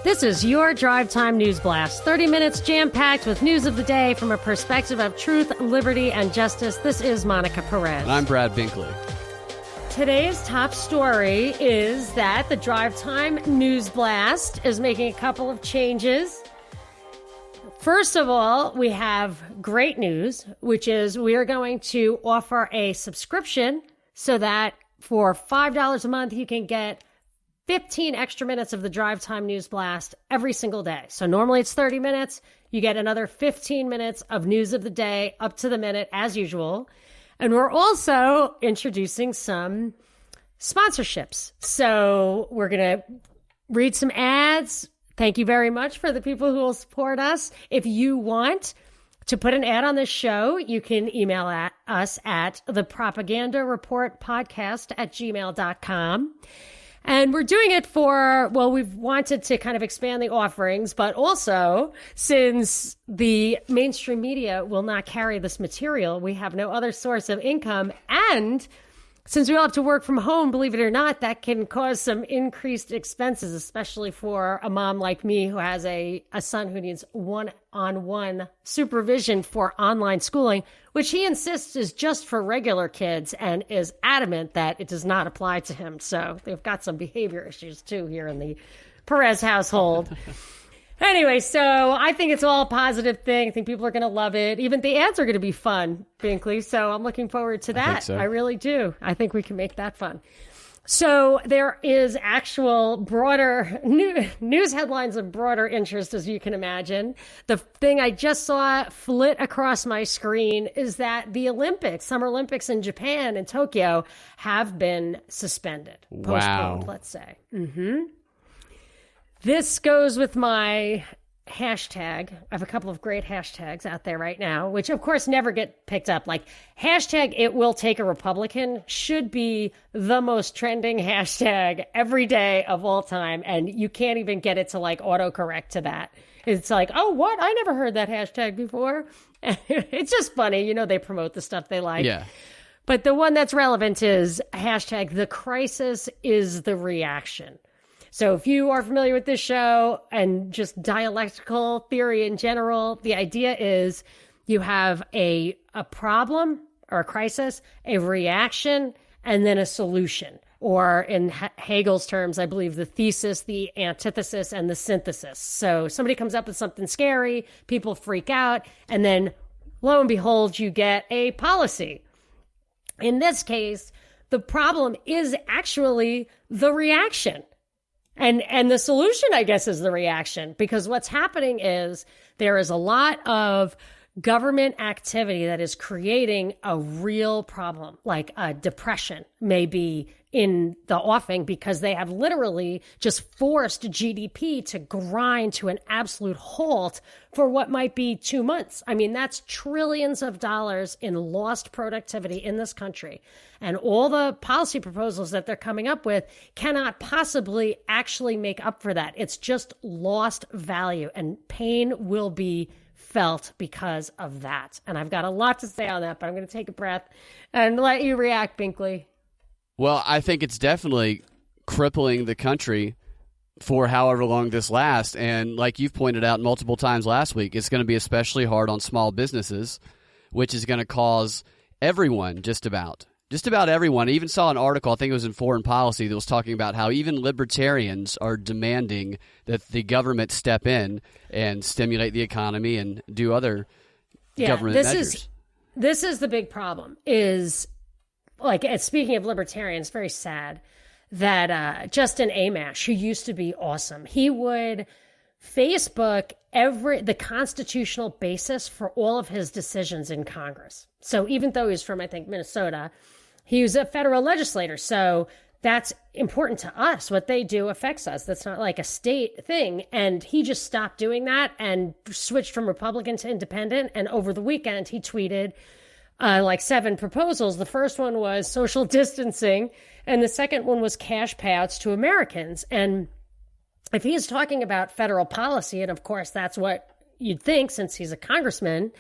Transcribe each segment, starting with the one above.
This is your Drive Time News Blast. 30 minutes jam-packed with news of the day from a perspective of truth, liberty, and justice. This is Monica Perez. And I'm Brad Binkley. Today's top story is that the Drive Time News Blast is making a couple of changes. First of all, we have great news, which is we are going to offer a subscription so that for $5 a month, you can get 15 extra minutes of the Drive Time News Blast every single day. So normally it's 30 minutes. You get another 15 minutes of news of the day up to the minute as usual. And we're also introducing some sponsorships. So we're going to read some ads. Thank you very much for the people who will support us. If you want to put an ad on this show, you can email us at thepropagandareportpodcast@gmail.com. And we're doing it we've wanted to kind of expand the offerings, but also since the mainstream media will not carry this material, we have no other source of income. And since we all have to work from home, believe it or not, that can cause some increased expenses, especially for a mom like me who has a son who needs one-on-one supervision for online schooling, which he insists is just for regular kids and is adamant that it does not apply to him. So they've got some behavior issues, too, here in the Perez household. Anyway, so I think it's all a positive thing. I think people are going to love it. Even the ads are going to be fun, Binkley. So I'm looking forward to that. I think so. I really do. I think we can make that fun. So there is actual broader news headlines of broader interest, as you can imagine. The thing I just saw flit across my screen is that the Summer Olympics in Japan and Tokyo have been suspended. Wow. Postponed, let's say. Mm-hmm. This goes with my hashtag. I have a couple of great hashtags out there right now, which of course never get picked up. Like hashtag it will take a Republican should be the most trending hashtag every day of all time. And you can't even get it to like autocorrect to that. It's like, oh, what? I never heard that hashtag before. It's just funny. You know, they promote the stuff they like. Yeah. But the one that's relevant is hashtag the crisis is the reaction. So if you are familiar with this show and just dialectical theory in general, the idea is you have a problem or a crisis, a reaction, and then a solution. Or in Hegel's terms, I believe the thesis, the antithesis, and the synthesis. So somebody comes up with something scary, people freak out, and then lo and behold, you get a policy. In this case, the problem is actually the reaction. And the solution, I guess, is the reaction, because what's happening is there is a lot of government activity that is creating a real problem, like a depression may be in the offing because they have literally just forced GDP to grind to an absolute halt for what might be 2 months. I mean, that's trillions of dollars in lost productivity in this country. And all the policy proposals that they're coming up with cannot possibly actually make up for that. It's just lost value, and pain will be felt because of that. And I've got a lot to say on that, but I'm going to take a breath and let you react, Binkley. Well, I think it's definitely crippling the country for however long this lasts. And like you've pointed out multiple times last week, it's going to be especially hard on small businesses, which is going to cause everyone, just about everyone. I even saw an article, I think it was in Foreign Policy, that was talking about how even libertarians are demanding that the government step in and stimulate the economy and do other government measures. This is the big problem is, like, speaking of libertarians, very sad that Justin Amash, who used to be awesome, he would Facebook the constitutional basis for all of his decisions in Congress. So even though he's from, I think, Minnesota, he was a federal legislator. So that's important to us. What they do affects us. That's not like a state thing. And he just stopped doing that and switched from Republican to independent. And over the weekend, he tweeted like 7 proposals. The first one was social distancing, and the second one was cash payouts to Americans. And if he's talking about federal policy, and of course that's what you'd think since he's a congressman,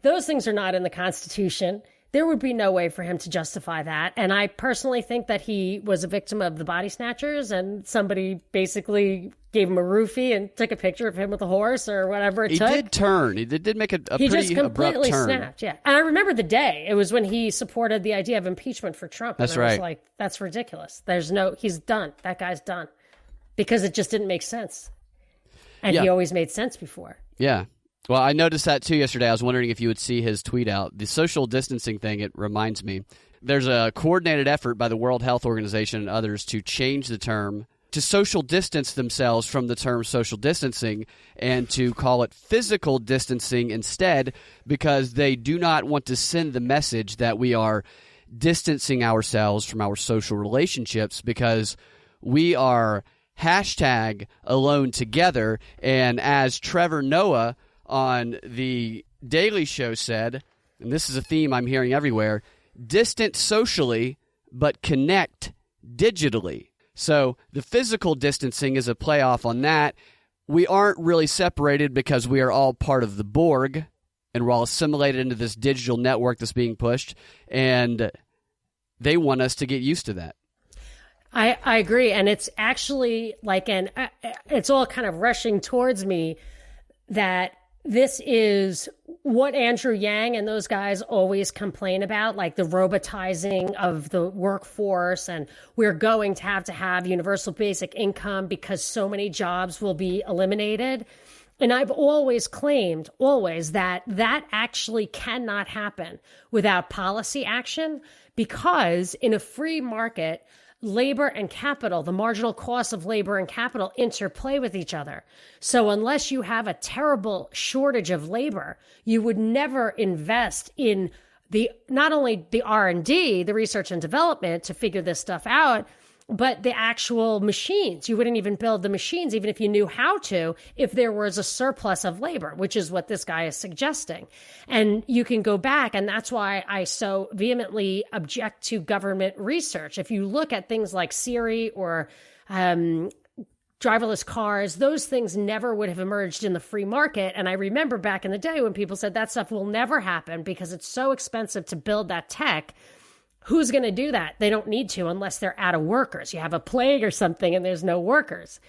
those things are not in the Constitution. there would be no way for him to justify that. And I personally think that he was a victim of the body snatchers, and somebody basically gave him a roofie and took a picture of him with a horse or whatever it took. He did turn. He did make a he pretty just completely abrupt turn. snapped, yeah. And I remember the day. It was when he supported the idea of impeachment for Trump. That's and I was right. like, that's ridiculous. He's done. That guy's done. Because it just didn't make sense. And he always made sense before. Yeah. Well, I noticed that too yesterday. I was wondering if you would see his tweet out. The social distancing thing, it reminds me. There's a coordinated effort by the World Health Organization and others to change the term, to social distance themselves from the term social distancing and to call it physical distancing instead, because they do not want to send the message that we are distancing ourselves from our social relationships, because we are #alone together. And as Trevor Noah on the Daily Show said, and this is a theme I'm hearing everywhere, distant socially, but connect digitally. So the physical distancing is a playoff on that. We aren't really separated because we are all part of the Borg, and we're all assimilated into this digital network that's being pushed, and they want us to get used to that. I agree. And it's actually like it's all kind of rushing towards me that this is what Andrew Yang and those guys always complain about, like the robotizing of the workforce, and we're going to have universal basic income because so many jobs will be eliminated. And I've always claimed, that actually cannot happen without policy action, because in a free market, labor and capital, the marginal costs of labor and capital interplay with each other. So unless you have a terrible shortage of labor, you would never invest in not only the R&D, the research and development to figure this stuff out, but the actual machines. You wouldn't even build the machines, even if you knew how to, if there was a surplus of labor, which is what this guy is suggesting. And you can go back, and that's why I so vehemently object to government research. If you look at things like Siri or driverless cars, those things never would have emerged in the free market. And I remember back in the day when people said that stuff will never happen because it's so expensive to build that tech. Who's going to do that? They don't need to unless they're out of workers. You have a plague or something and there's no workers.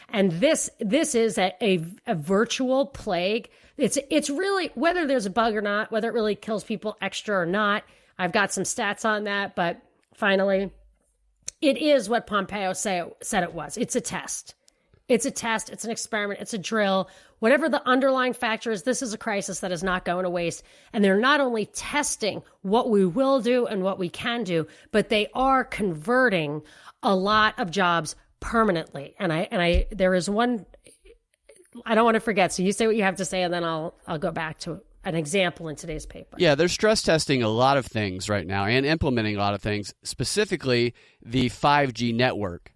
And this is a virtual plague. It's really, whether there's a bug or not, whether it really kills people extra or not, I've got some stats on that. But finally, it is what Pompeo said it was. It's a test. It's a test. It's an experiment. It's a drill. Whatever the underlying factor is, this is a crisis that is not going to waste. And they're not only testing what we will do and what we can do, but they are converting a lot of jobs permanently. And there is one, I don't want to forget. So you say what you have to say, and then I'll go back to an example in today's paper. Yeah, they're stress testing a lot of things right now and implementing a lot of things, specifically the 5G network.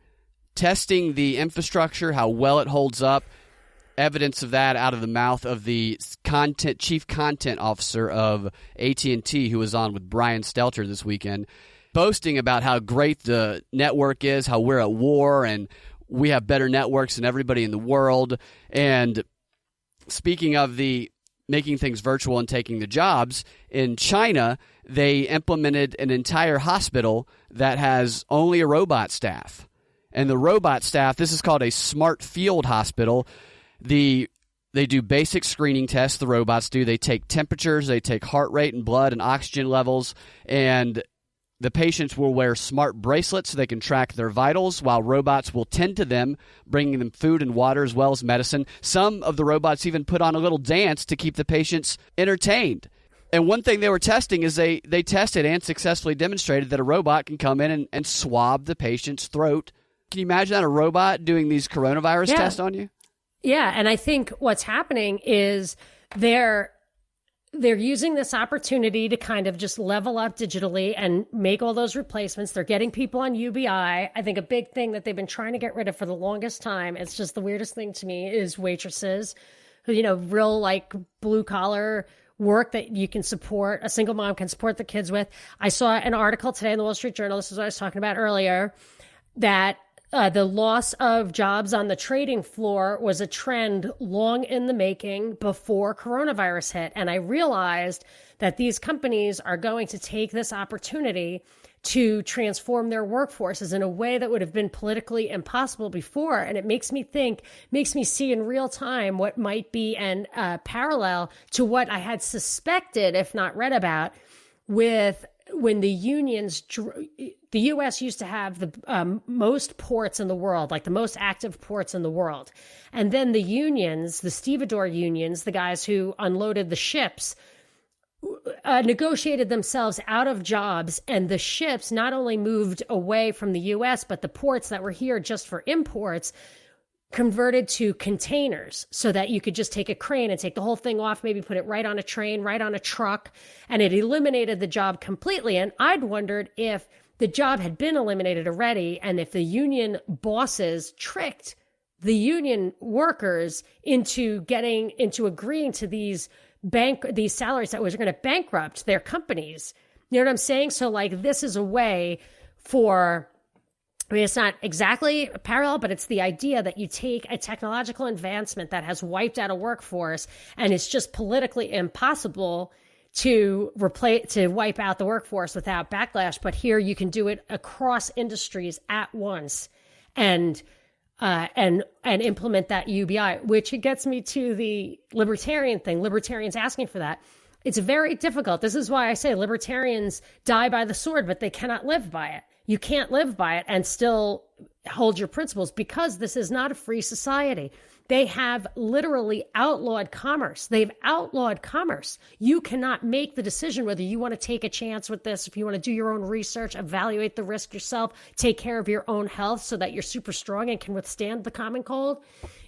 Testing the infrastructure, how well it holds up, evidence of that out of the mouth of the chief content officer of AT&T, who was on with Brian Stelter this weekend, boasting about how great the network is, how we're at war, and we have better networks than everybody in the world. And speaking of the making things virtual and taking the jobs, in China, they implemented an entire hospital that has only a robot staff. And the robot staff, this is called a smart field hospital. They do basic screening tests, the robots do. They take temperatures, they take heart rate and blood and oxygen levels, and the patients will wear smart bracelets so they can track their vitals, while robots will tend to them, bringing them food and water as well as medicine. Some of the robots even put on a little dance to keep the patients entertained. And one thing they were testing is they tested and successfully demonstrated that a robot can come in and swab the patient's throat. Can you imagine that, a robot doing these coronavirus tests on you? Yeah, and I think what's happening is they're using this opportunity to kind of just level up digitally and make all those replacements. They're getting people on UBI. I think a big thing that they've been trying to get rid of for the longest time, it's just the weirdest thing to me, is waitresses who, real like blue collar work that you can support, a single mom can support the kids with. I saw an article today in the Wall Street Journal, this is what I was talking about earlier, that the loss of jobs on the trading floor was a trend long in the making before coronavirus hit. And I realized that these companies are going to take this opportunity to transform their workforces in a way that would have been politically impossible before. And it makes me see in real time what might be an parallel to what I had suspected, if not read about, with when the unions, the U.S. used to have the most ports in the world, like the most active ports in the world. And then the unions, the stevedore unions, the guys who unloaded the ships, negotiated themselves out of jobs, and the ships not only moved away from the U.S., but the ports that were here just for imports converted to containers so that you could just take a crane and take the whole thing off, maybe put it right on a train, right on a truck, and it eliminated the job completely. And I'd wondered if the job had been eliminated already, and if the union bosses tricked the union workers into agreeing to these salaries that was going to bankrupt their companies. You know what I'm saying? So like, this is a way for, I mean, it's not exactly parallel, but it's the idea that you take a technological advancement that has wiped out a workforce, and it's just politically impossible to wipe out the workforce without backlash. But here you can do it across industries at once and implement that UBI, which gets me to the libertarian thing. Libertarians asking for that. It's very difficult. This is why I say libertarians die by the sword, but they cannot live by it. You can't live by it and still hold your principles, because this is not a free society. They have literally outlawed commerce. They've outlawed commerce. You cannot make the decision whether you want to take a chance with this, if you want to do your own research, evaluate the risk yourself, take care of your own health so that you're super strong and can withstand the common cold.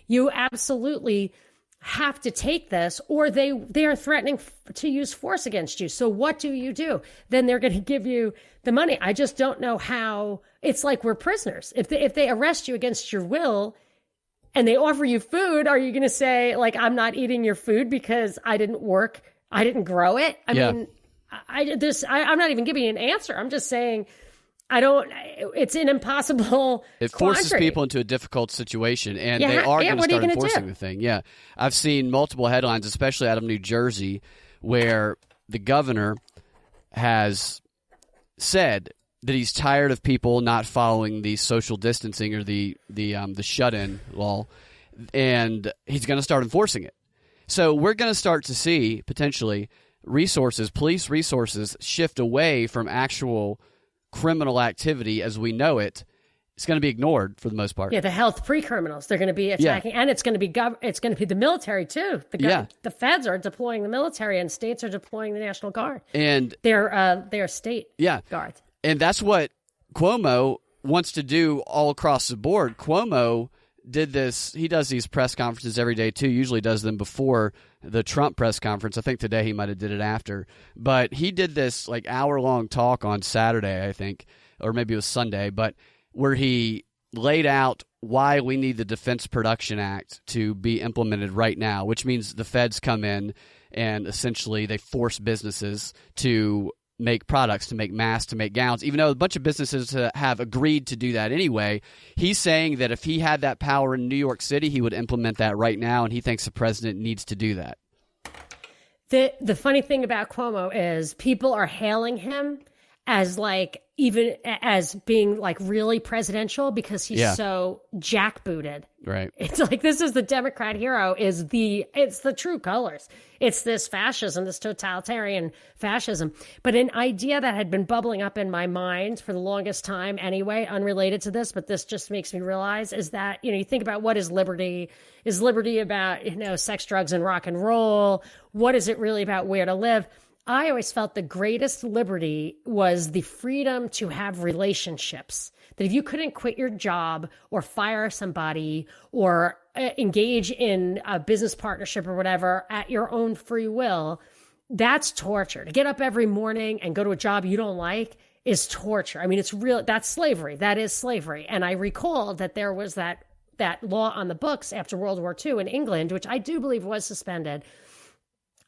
You absolutely have to take this, or they are threatening to use force against you. So what do? Then they're going to give you the money. I just don't know how. It's like we're prisoners. If they arrest you against your will and they offer you food, are you going to say, like, I'm not eating your food because I didn't work, I didn't grow it? I mean, I'm not even giving you an answer. I'm just saying, it's an impossible It forces quandary. people into a difficult situation, and they are going to start enforcing the thing. Yeah. I've seen multiple headlines, especially out of New Jersey, where the governor has said that he's tired of people not following the social distancing or the shut-in law, and he's going to start enforcing it. So we're going to start to see, potentially, police resources shift away from actual criminal activity as we know it. It's going to be ignored for the most part. Yeah, the health pre-criminals, they're going to be attacking, and it's going to be the military too. The feds are deploying the military, and states are deploying the National Guard, and they're state guards. And that's what Cuomo wants to do all across the board. Cuomo did this. He does these press conferences every day too. Usually does them before the Trump press conference. I think today he might have did it after. But he did this like hour-long talk on Saturday, I think, or maybe it was Sunday, but where he laid out why we need the Defense Production Act to be implemented right now, which means the feds come in and essentially they force businesses to make products, to make masks, to make gowns, even though a bunch of businesses have agreed to do that anyway. He's saying that if he had that power in New York City, he would implement that right now, and he thinks the president needs to do that. The funny thing about Cuomo is people are hailing him as like, even as being like really presidential, because he's so jackbooted. Right. It's like, this is the Democrat hero, it's the true colors. It's this fascism, this totalitarian fascism. But an idea that had been bubbling up in my mind for the longest time anyway, unrelated to this, but this just makes me realize, is that, you think about what is liberty? Is liberty about, sex, drugs, and rock and roll? What is it really about? Where to live? I always felt the greatest liberty was the freedom to have relationships. That if you couldn't quit your job or fire somebody or engage in a business partnership or whatever at your own free will, that's torture. To get up every morning and go to a job you don't like is torture. I mean, it's real. That's slavery. That is slavery. And I recall that there was that law on the books after World War II in England, which I do believe was suspended,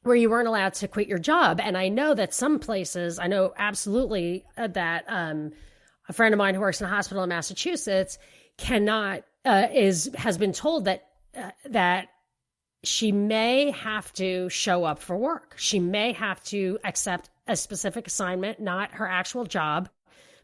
where you weren't allowed to quit your job. And I know that some places, I know absolutely that a friend of mine who works in a hospital in Massachusetts, has been told that she may have to show up for work. She may have to accept a specific assignment, not her actual job,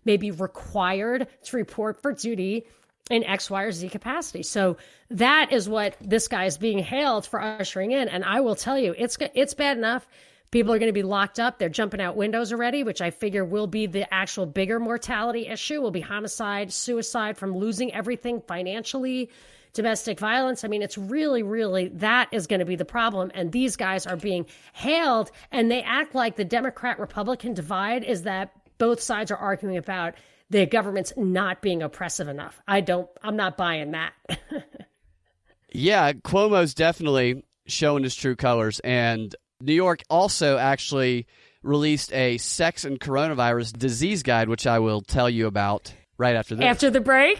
may be required to report for duty in X, Y, or Z capacity. So that is what this guy is being hailed for ushering in. And I will tell you, it's bad enough. People are going to be locked up. They're jumping out windows already, which I figure will be the actual bigger mortality issue, will be homicide, suicide from losing everything financially, domestic violence. I mean, it's really, really, that is going to be the problem. And these guys are being hailed, and they act like the Democrat-Republican divide is that both sides are arguing about the government's not being oppressive enough. I'm not buying that. Yeah, Cuomo's definitely showing his true colors. And New York also actually released a sex and coronavirus disease guide, which I will tell you about right after this. After the break?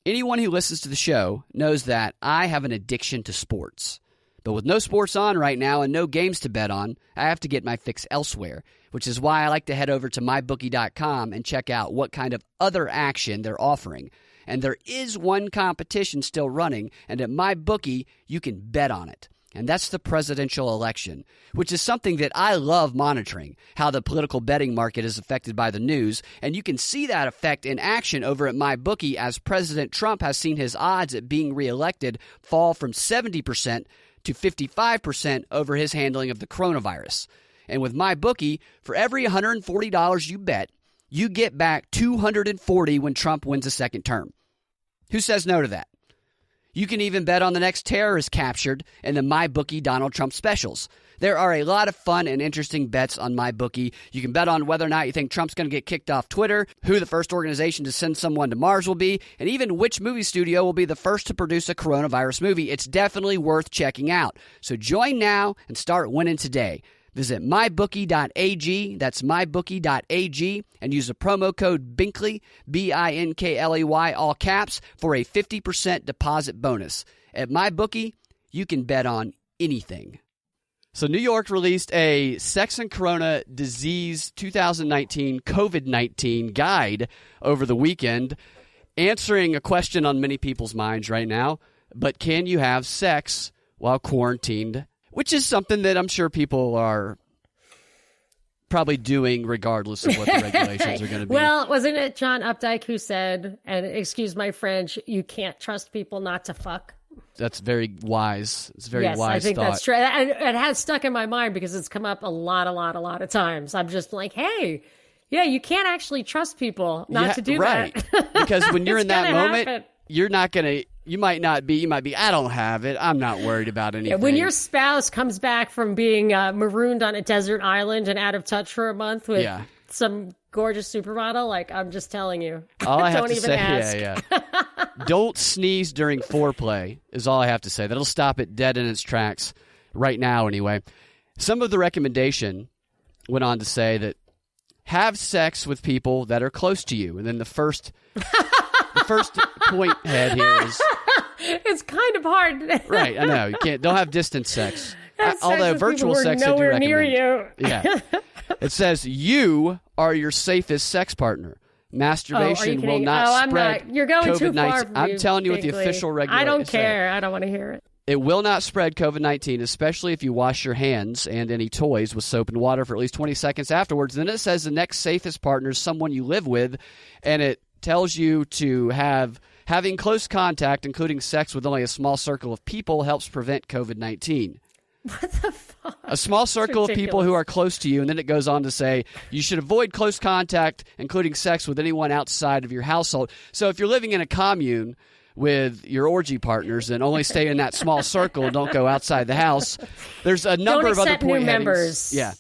Anyone who listens to the show knows that I have an addiction to sports. But with no sports on right now and no games to bet on, I have to get my fix elsewhere, which is why I like to head over to mybookie.com and check out what kind of other action they're offering. And there is one competition still running, and at MyBookie, you can bet on it. And that's the presidential election, which is something that I love monitoring, how the political betting market is affected by the news. And you can see that effect in action over at MyBookie as President Trump has seen his odds at being reelected fall from 70% to 55% over his handling of the coronavirus. And with MyBookie, for every $140 you bet, you get back $240 when Trump wins a second term. Who says no to that? You can even bet on the next terrorist captured in the MyBookie Donald Trump specials. There are a lot of fun and interesting bets on MyBookie. You can bet on whether or not you think Trump's going to get kicked off Twitter, who the first organization to send someone to Mars will be, and even which movie studio will be the first to produce a coronavirus movie. It's definitely worth checking out. So join now and start winning today. Visit mybookie.ag, that's mybookie.ag, and use the promo code BINKLEY, BINKLEY, all caps, for a 50% deposit bonus. At MyBookie, you can bet on anything. So New York released a Sex and Corona Disease 2019 COVID-19 guide over the weekend, answering a question on many people's minds right now. But can you have sex while quarantined? Which is something that I'm sure people are probably doing regardless of what the regulations are going to be. Well, wasn't it John Updike who said, and excuse my French, you can't trust people not to fuck? That's very wise. It's very wise thought. Yes, I think that's true. And it has stuck in my mind because it's come up a lot of times. I'm just like, hey, yeah, you can't actually trust people not to do right. that. Because when you're in that moment, happen. You're not going to, you might be, I don't have it. I'm not worried about anything. Yeah, when your spouse comes back from being marooned on a desert island and out of touch for a month with some gorgeous supermodel, like, I'm just telling you. All I have don't to even say, ask. Don't sneeze during foreplay is all I have to say. That'll stop it dead in its tracks right now anyway. Some of the recommendation went on to say that have sex with people that are close to you. And then the first point head here is... It's kind of hard. Right, I know. You don't have distance sex. Although virtual sex I do recommend. Near you. Yeah. It says you are your safest sex partner. Masturbation will not spread. You're going COVID-19. too far. I'm telling you what the official regulations I don't care. I don't want to hear it. It will not spread COVID-19, especially if you wash your hands and any toys with soap and water for at least 20 seconds afterwards. Then it says the next safest partner is someone you live with, and it tells you to having close contact, including sex with only a small circle of people, helps prevent COVID-19. What the fuck? A small circle of people who are close to you, and then it goes on to say you should avoid close contact, including sex with anyone outside of your household. So if you're living in a commune with your orgy partners and only stay in that small circle, don't go outside the house. There's a number of other point headings. Members. Yeah.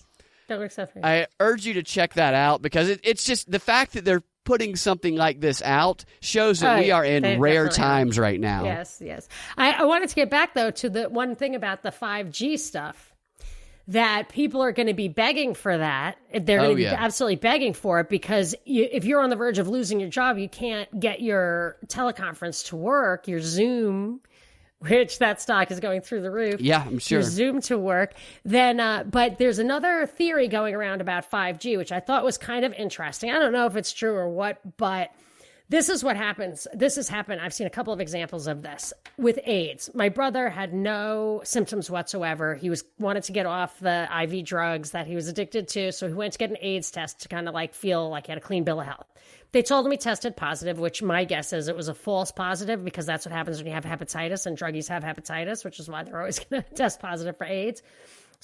Don't accept me. I urge you to check that out because it's just the fact that they're putting something like this out shows that we are in rare times right now. Yes. I wanted to get back, though, to the one thing about the 5G stuff, that people are going to be begging for that. They're going to be absolutely begging for it because if you're on the verge of losing your job, you can't get your teleconference to work, your Zoom, which that stock is going through the roof. Yeah, I'm sure. Your Zoom to work. Then, but there's another theory going around about 5G, which I thought was kind of interesting. I don't know if it's true or what, but This is what happens. This has happened. I've seen a couple of examples of this with AIDS. My brother had no symptoms whatsoever. He wanted to get off the IV drugs that he was addicted to. So he went to get an AIDS test to kind of like feel like he had a clean bill of health. They told him he tested positive, which my guess is it was a false positive because that's what happens when you have hepatitis, and druggies have hepatitis, which is why they're always going to test positive for AIDS.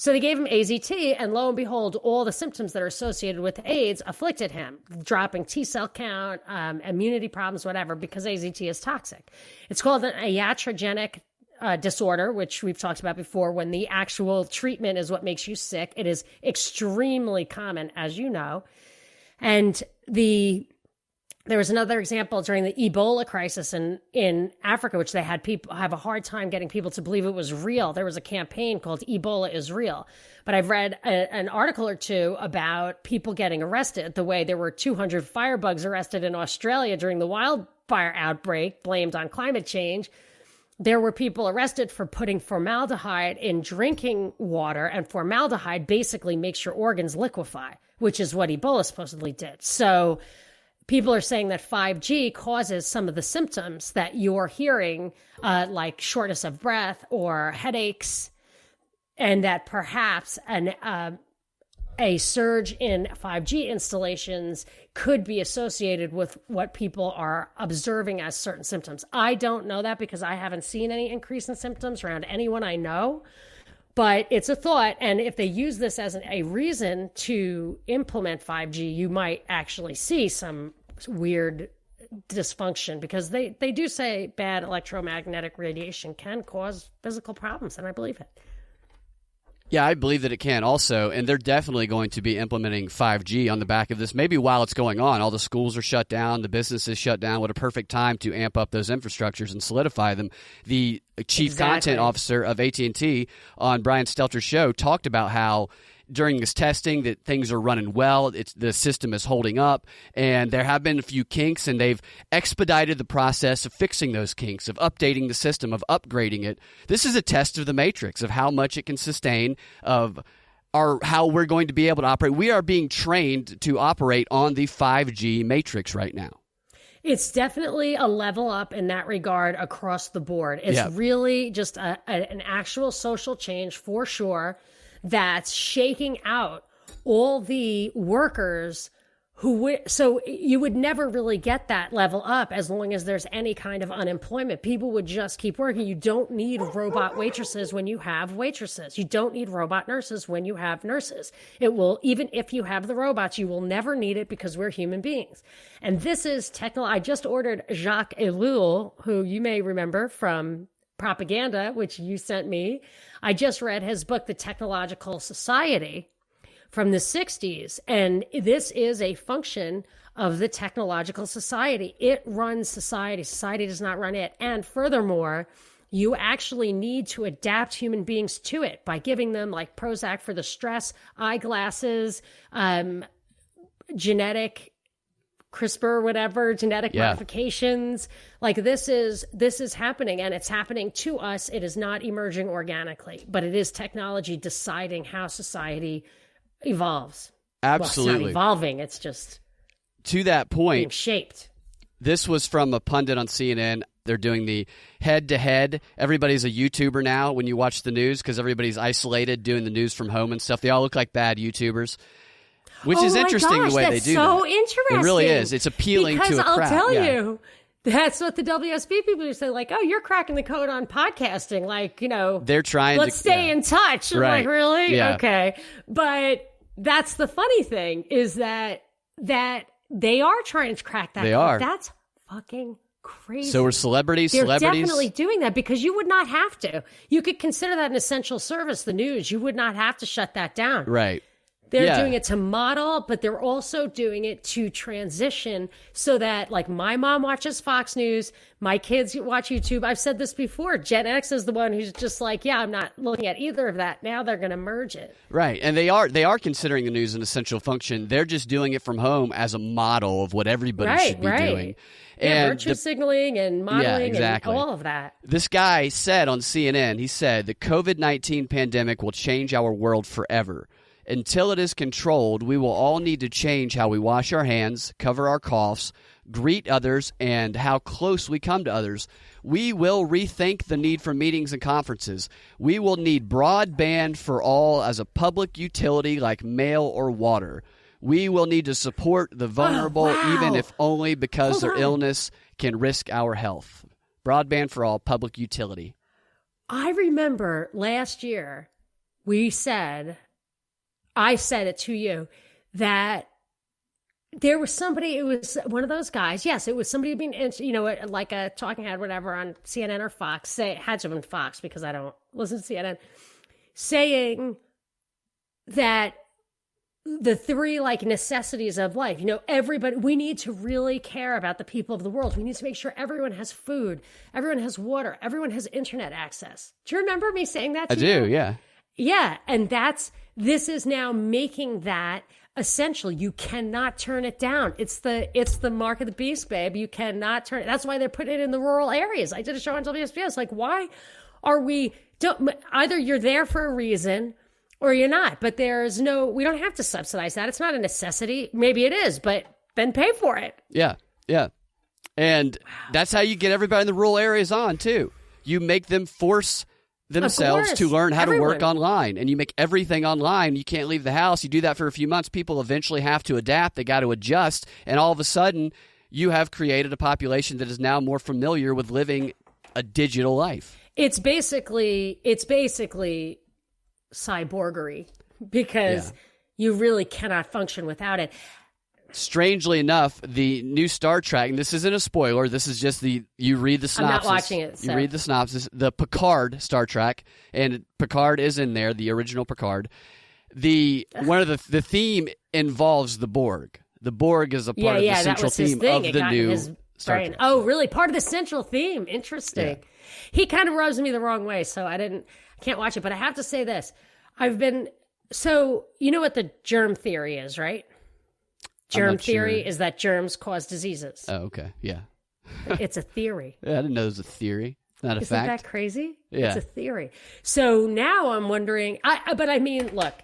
So they gave him AZT, and lo and behold, all the symptoms that are associated with AIDS afflicted him, dropping T cell count, immunity problems, whatever, because AZT is toxic. It's called an iatrogenic disorder, which we've talked about before, when the actual treatment is what makes you sick. It is extremely common, as you know. And there was another example during the Ebola crisis in Africa, which they had people have a hard time getting people to believe it was real. There was a campaign called Ebola is Real. But I've read an article or two about people getting arrested, the way there were 200 firebugs arrested in Australia during the wildfire outbreak blamed on climate change. There were people arrested for putting formaldehyde in drinking water, and formaldehyde basically makes your organs liquefy, which is what Ebola supposedly did. So people are saying that 5G causes some of the symptoms that you're hearing, like shortness of breath or headaches, and that perhaps a surge in 5G installations could be associated with what people are observing as certain symptoms. I don't know that because I haven't seen any increase in symptoms around anyone I know. But it's a thought, and if they use this as a reason to implement 5G, you might actually see some weird dysfunction, because they do say bad electromagnetic radiation can cause physical problems, and I believe it. Yeah, I believe that it can also, and they're definitely going to be implementing 5G on the back of this. Maybe while it's going on, all the schools are shut down, the businesses shut down. What a perfect time to amp up those infrastructures and solidify them. The chief content officer of AT&T on Brian Stelter's show talked about how during this testing that things are running well, the system is holding up, and there have been a few kinks, and they've expedited the process of fixing those kinks, of updating the system, of upgrading it. This is a test of the matrix, of how much it can sustain, of how we're going to be able to operate. We are being trained to operate on the 5G matrix right now. It's definitely a level up in that regard across the board. It's really just an actual social change for sure, that's shaking out all the workers so you would never really get that level up as long as there's any kind of unemployment. People would just keep working. You don't need robot waitresses when you have waitresses. You don't need robot nurses when you have nurses. It will, even if you have the robots, you will never need it because we're human beings. And this is I just ordered Jacques Ellul, who you may remember from Propaganda, which you sent me. I just read his book, The Technological Society, from the 60s. And this is a function of the technological society. It runs society. Society does not run it. And furthermore, you actually need to adapt human beings to it by giving them like Prozac for the stress, eyeglasses, genetic CRISPR, whatever, genetic modifications. Like this is happening, and it's happening to us. It is not emerging organically, but it is technology deciding how society evolves. Absolutely. Well, it's not evolving. It's just to that point being shaped. This was from a pundit on CNN. They're doing the head-to-head. Everybody's a YouTuber now when you watch the news because everybody's isolated doing the news from home and stuff. They all look like bad YouTubers. Which is interesting the way they do that. That's so interesting. It really is. It's appealing to a crowd. Because I'll tell you, that's what the WSB people are saying. Like, oh, you're cracking the code on podcasting. Like, they're trying let's stay in touch. I'm like, really? Yeah. Okay. But that's the funny thing is that they are trying to crack that code. They code. are. That's fucking crazy. So are celebrities. They're definitely doing that because you would not have to. You could consider that an essential service, the news. You would not have to shut that down. Right. They're doing it to model, but they're also doing it to transition so that, like, my mom watches Fox News, my kids watch YouTube. I've said this before. Gen X is the one who's just like, yeah, I'm not looking at either of that. Now they're going to merge it. Right. And they are considering the news an essential function. They're just doing it from home as a model of what everybody should be doing. And virtue signaling and modeling and all of that. This guy said on CNN, he said, the COVID-19 pandemic will change our world forever. Until it is controlled, we will all need to change how we wash our hands, cover our coughs, greet others, and how close we come to others. We will rethink the need for meetings and conferences. We will need broadband for all as a public utility like mail or water. We will need to support the vulnerable, even if only because their illness can risk our health. Broadband for all, public utility. I remember last year I said it to you, that there was somebody, it was one of those guys. Yes, it was somebody being, like a talking head, whatever, on CNN or Fox. It had to have been Fox because I don't listen to CNN, saying that the three necessities of life, everybody, we need to really care about the people of the world. We need to make sure everyone has food, everyone has water, everyone has internet access. Do you remember me saying that to you? I do, yeah. Yeah, and this is now making that essential. You cannot turn it down. It's the mark of the beast, babe. You cannot turn it. That's why they're putting it in the rural areas. I did a show on WSBS. Why are we, either you're there for a reason or you're not, but we don't have to subsidize that. It's not a necessity. Maybe it is, but then pay for it. Yeah, yeah. And that's how you get everybody in the rural areas on, too. You make them force themselves to learn how to work online, and you make everything online. You can't leave the house. You do that for a few months. People eventually have to adapt. They got to adjust, and all of a sudden you have created a population that is now more familiar with living a digital life. It's basically cyborgery, because you really cannot function without it. Strangely enough, the new Star Trek, and this isn't a spoiler, this is just you read the synopsis. I'm not watching it. So. You read the synopsis. The Picard Star Trek, and Picard is in there, the original Picard. The theme involves the Borg. The Borg is a part of the central theme of the new Star Trek. Oh, really? Part of the central theme. Interesting. Yeah. He kind of rubs me the wrong way, so I can't watch it. But I have to say this. So you know what the germ theory is, right? Germ theory is that germs cause diseases. Oh, okay. Yeah. It's a theory. Yeah, I didn't know it was a theory. Not a fact. Isn't that crazy? Yeah. It's a theory. So now I'm wondering, look,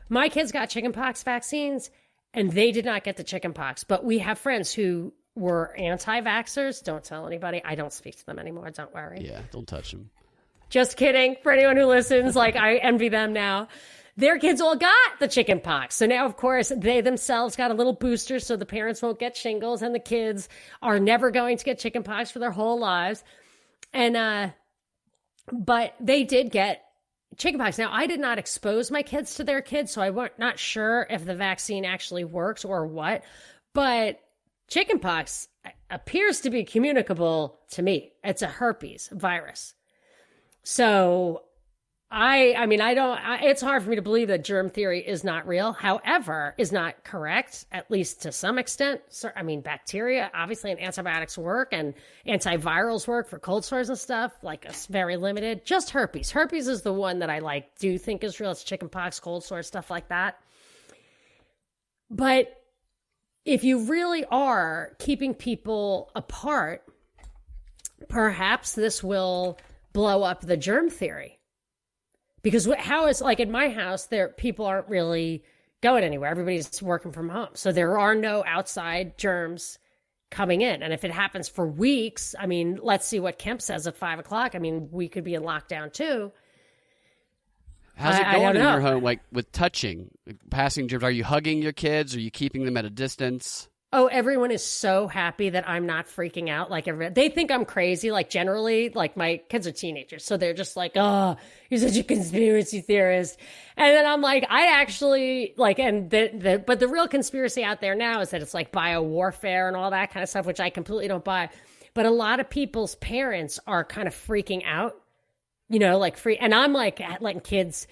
my kids got chickenpox vaccines and they did not get the chickenpox, but we have friends who were anti-vaxxers. Don't tell anybody. I don't speak to them anymore. Don't worry. Yeah, don't touch them. Just kidding. For anyone who listens, I envy them now. Their kids all got the chicken pox. So now, of course, they themselves got a little booster so the parents won't get shingles, and the kids are never going to get chicken pox for their whole lives. And, but they did get chicken pox. Now, I did not expose my kids to their kids, so I'm not sure if the vaccine actually works or what. But chicken pox appears to be communicable to me. It's a herpes virus. So it's hard for me to believe that germ theory is not real. However, is not correct, at least to some extent. So, bacteria, obviously, and antibiotics work, and antivirals work for cold sores and stuff. It's very limited. Just herpes. Herpes is the one that I do think is real. It's chickenpox, cold sores, stuff like that. But if you really are keeping people apart, perhaps this will blow up the germ theory. Because how is, in my house, people aren't really going anywhere. Everybody's working from home. So there are no outside germs coming in. And if it happens for weeks, let's see what Kemp says at 5 o'clock. We could be in lockdown too. How's it going in your home, with touching, passing germs? Are you hugging your kids? Are you keeping them at a distance? Oh, everyone is so happy that I'm not freaking out. They think I'm crazy. Generally, my kids are teenagers, so they're just oh, you're such a conspiracy theorist. And then I'm I actually but the real conspiracy out there now is that it's biowarfare and all that kind of stuff, which I completely don't buy. But a lot of people's parents are kind of freaking out, and I'm letting kids,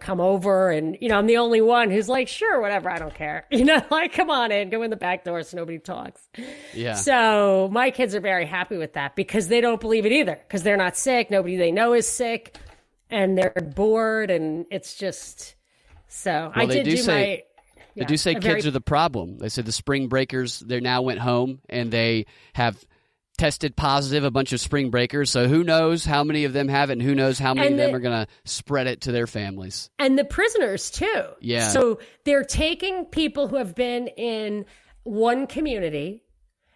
come over, and, I'm the only one who's sure, whatever, I don't care. Come on in, go in the back door so nobody talks. Yeah. So my kids are very happy with that because they don't believe it either, because they're not sick. Nobody they know is sick, and they're bored, and it's just, so well, They do say kids are the problem. They said the spring breakers, they now went home and they have tested positive, a bunch of spring breakers. So who knows how many of them have it, and who knows how many of them are going to spread it to their families. And the prisoners, too. Yeah. So they're taking people who have been in one community,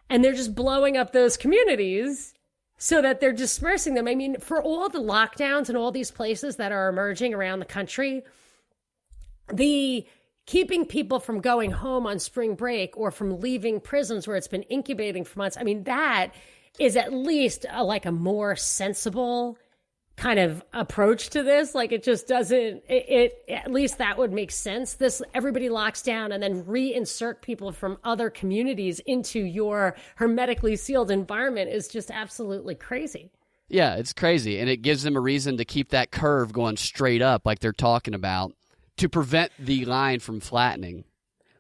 and they're just blowing up those communities so that they're dispersing them. I mean, for all the lockdowns and all these places that are emerging around the country, the keeping people from going home on spring break or from leaving prisons where it's been incubating for months, I mean, that is at least like a more sensible kind of approach to this. Like, it just doesn't, at least that would make sense. This, everybody locks down and then reinsert people from other communities into your hermetically sealed environment is just absolutely crazy. Yeah, it's crazy. And it gives them a reason to keep that curve going straight up like they're talking about, to prevent the line from flattening.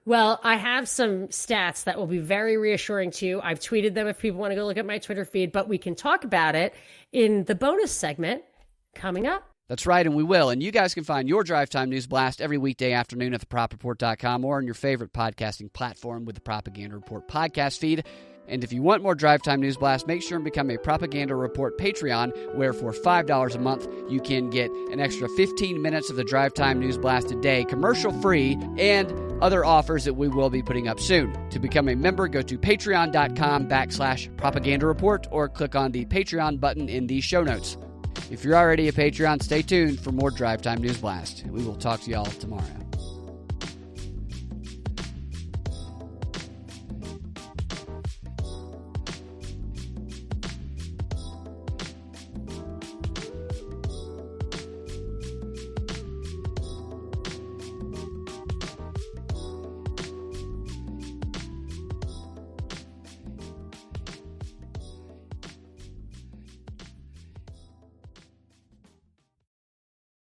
Well, I have some stats that will be very reassuring to you. I've tweeted them if people want to go look at my Twitter feed, but we can talk about it in the bonus segment coming up. That's right, and we will. And you guys can find your Drive Time News Blast every weekday afternoon at thepropreport.com or on your favorite podcasting platform with the Propaganda Report podcast feed. And if you want more Drive Time News Blast, make sure and become a Propaganda Report Patreon, where for $5 a month, you can get an extra 15 minutes of the Drive Time News Blast a day, commercial-free, and other offers that we will be putting up soon. To become a member, go to patreon.com/Propaganda Report or click on the Patreon button in the show notes. If you're already a Patreon, stay tuned for more Drive Time News Blast. We will talk to y'all tomorrow.